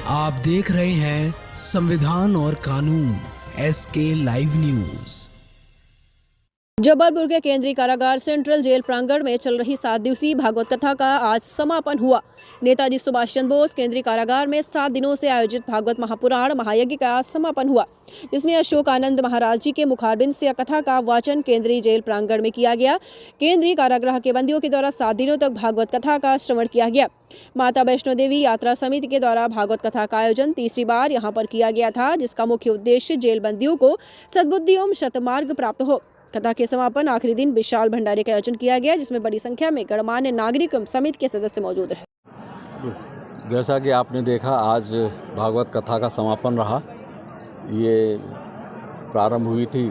आप देख रहे हैं संविधान और कानून SK लाइव न्यूज। जबलपुर के केंद्रीय कारागार सेंट्रल जेल प्रांगण में चल रही 7 दिवसीय भागवत कथा का आज समापन हुआ। नेताजी सुभाष चंद्र बोस केंद्रीय कारागार में 7 दिनों से आयोजित भागवत महापुराण महायज्ञ का समापन हुआ, जिसमें अशोक आनंद महाराज जी के मुखारबिंद से कथा का वाचन केंद्रीय जेल प्रांगण में किया गया। केंद्रीय कारागृह के बंदियों के द्वारा 7 दिनों तक भागवत कथा का श्रवण किया गया। माता वैष्णो देवी यात्रा समिति के द्वारा भागवत कथा का आयोजन तीसरी बार यहां पर किया गया था, जिसका मुख्य उद्देश्य जेल बंदियों को सद्बुद्धि एवं शतमार्ग प्राप्त हो। कथा के समापन आखिरी दिन विशाल भंडारे का आयोजन किया गया, जिसमें बड़ी संख्या में गणमान्य नागरिक समिति के सदस्य मौजूद रहे। जैसा कि आपने देखा, आज भागवत कथा का समापन रहा। ये प्रारंभ हुई थी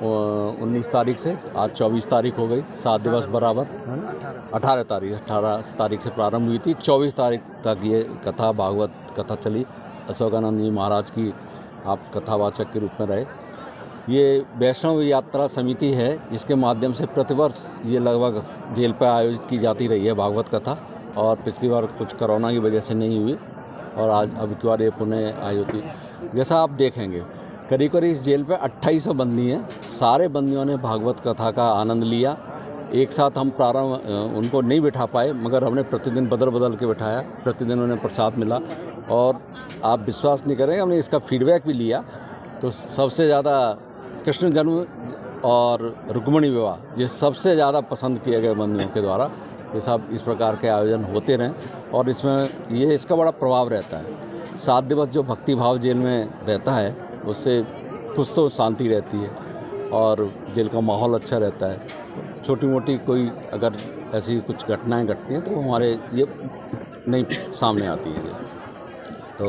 19 तारीख से, आज 24 तारीख हो गई, 7 दिवस बराबर 18 तारीख से प्रारंभ हुई थी। 24 तारीख तक ये कथा भागवत कथा चली। अशोकानंद जी महाराज की आप कथावाचक के रूप में रहे। ये वैष्णव यात्रा समिति है, इसके माध्यम से प्रतिवर्ष ये लगभग जेल पर आयोजित की जाती रही है भागवत कथा, और पिछली बार कुछ कोरोना की वजह से नहीं हुई और आज अब की बार ये पुनः आयोजित हुई। जैसा आप देखेंगे, करीब करीब इस जेल पे 2800 बंदी हैं। सारे बंदियों ने भागवत कथा का आनंद लिया। एक साथ हम प्रारंभ उनको नहीं बिठा पाए, मगर हमने प्रतिदिन बदल के बिठाया। प्रतिदिन उन्हें प्रसाद मिला और आप विश्वास नहीं करेंगे, हमने इसका फीडबैक भी लिया। तो सबसे ज़्यादा कृष्ण जन्म और रुक्मिणी विवाह ये सबसे ज़्यादा पसंद किए गए बंदियों के द्वारा। ये सब इस प्रकार के आयोजन होते रहें और इसमें ये इसका बड़ा प्रभाव रहता है। 7 दिवस जो भक्ति भाव जेल में रहता है, उससे कुछ तो शांति रहती है और जेल का माहौल अच्छा रहता है। छोटी मोटी कोई अगर ऐसी कुछ घटनाएं घटती हैं तो हमारे ये नहीं सामने आती है। तो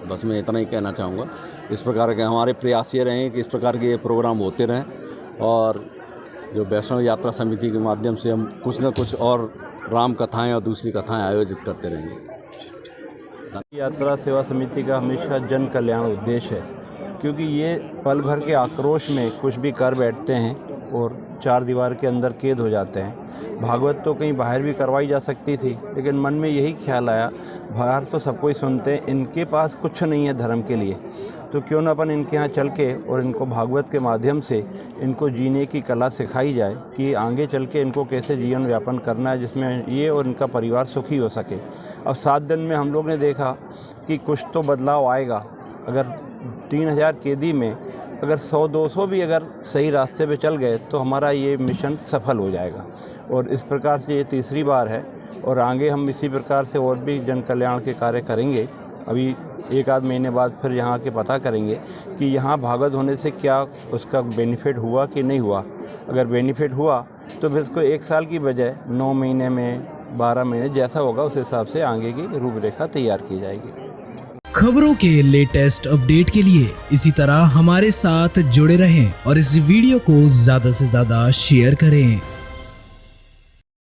बस मैं इतना ही कहना चाहूँगा। इस प्रकार के हमारे प्रयास ये रहें कि इस प्रकार के ये प्रोग्राम होते रहें और जो वैष्णव यात्रा समिति के माध्यम से हम कुछ न कुछ और राम कथाएं और दूसरी कथाएं आयोजित करते रहेंगे। यात्रा सेवा समिति का हमेशा जन कल्याण उद्देश्य है, क्योंकि ये पल भर के आक्रोश में कुछ भी कर बैठते हैं और 4 दीवार के अंदर कैद हो जाते हैं। भागवत तो कहीं बाहर भी करवाई जा सकती थी, लेकिन मन में यही ख्याल आया, बाहर तो सबको ही सुनते हैं, इनके पास कुछ नहीं है धर्म के लिए, तो क्यों न अपन इनके यहाँ चल के और इनको भागवत के माध्यम से इनको जीने की कला सिखाई जाए कि आगे चल के इनको कैसे जीवन यापन करना है, जिसमें ये और इनका परिवार सुखी हो सके। अब 7 दिन में हम लोग ने देखा कि कुछ तो बदलाव आएगा। अगर 3000 कैदी में अगर 100-200 भी अगर सही रास्ते पे चल गए तो हमारा ये मिशन सफल हो जाएगा। और इस प्रकार से ये तीसरी बार है और आगे हम इसी प्रकार से और भी जन कल्याण के कार्य करेंगे। अभी 1 आध महीने बाद फिर यहाँ के पता करेंगे कि यहाँ भागवत होने से क्या उसका बेनिफिट हुआ कि नहीं हुआ। अगर बेनिफिट हुआ तो फिर इसको 1 साल की बजाय 9 महीने में 12 महीने जैसा होगा उस हिसाब से आगे की रूपरेखा तैयार की जाएगी। खबरों के लेटेस्ट अपडेट के लिए इसी तरह हमारे साथ जुड़े रहें और इस वीडियो को ज्यादा से ज्यादा शेयर करें।